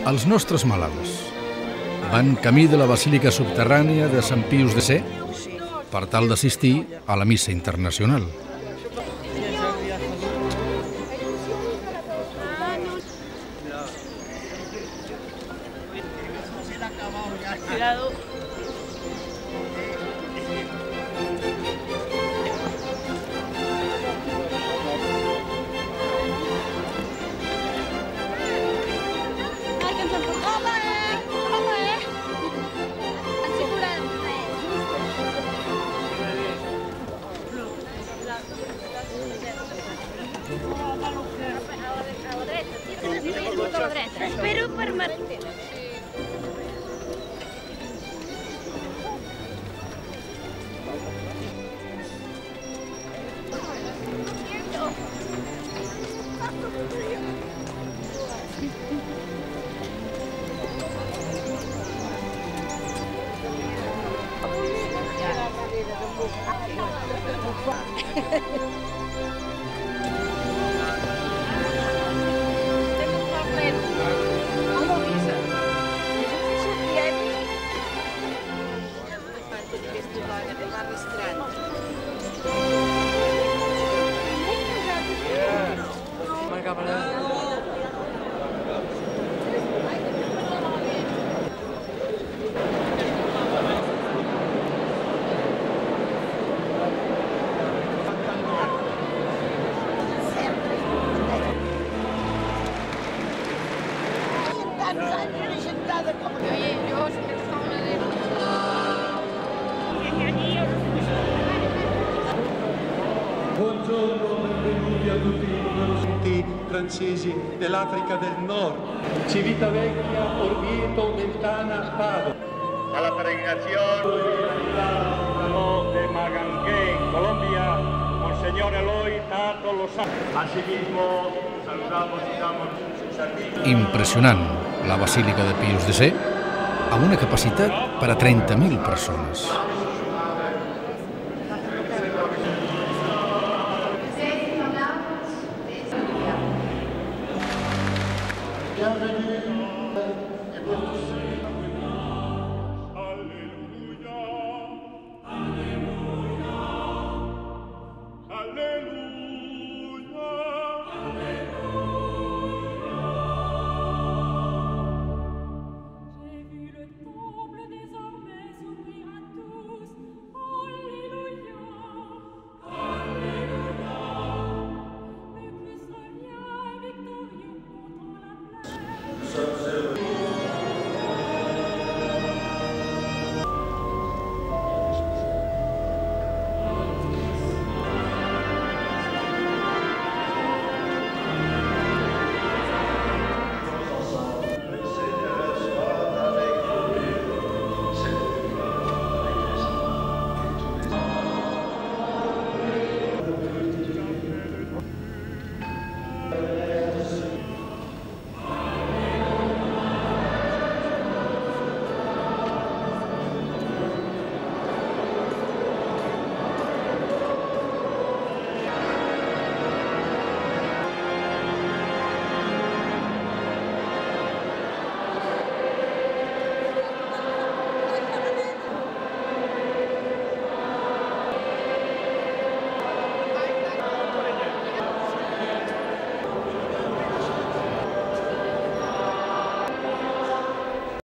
Els nostres malalts van camí de la Basílica Subterrània de Sant Pius de C per tal d'assistir a la missa internacional. Espero per Martí. Buongiorno, benvenuti a tutti i conoscenti francesi dell'Africa del Nord. Civitavecchia, Orvieto, Ventana, Padova. A la peregrinación de Magangué, Colombia, Monseñor Eloy Tato Lozano. Asimismo, saludamos y damos un servicio. Impressionant, la Basílica de Pius de C, amb una capacitat per a 30.000 persones. Bienvenue et pour tous ceux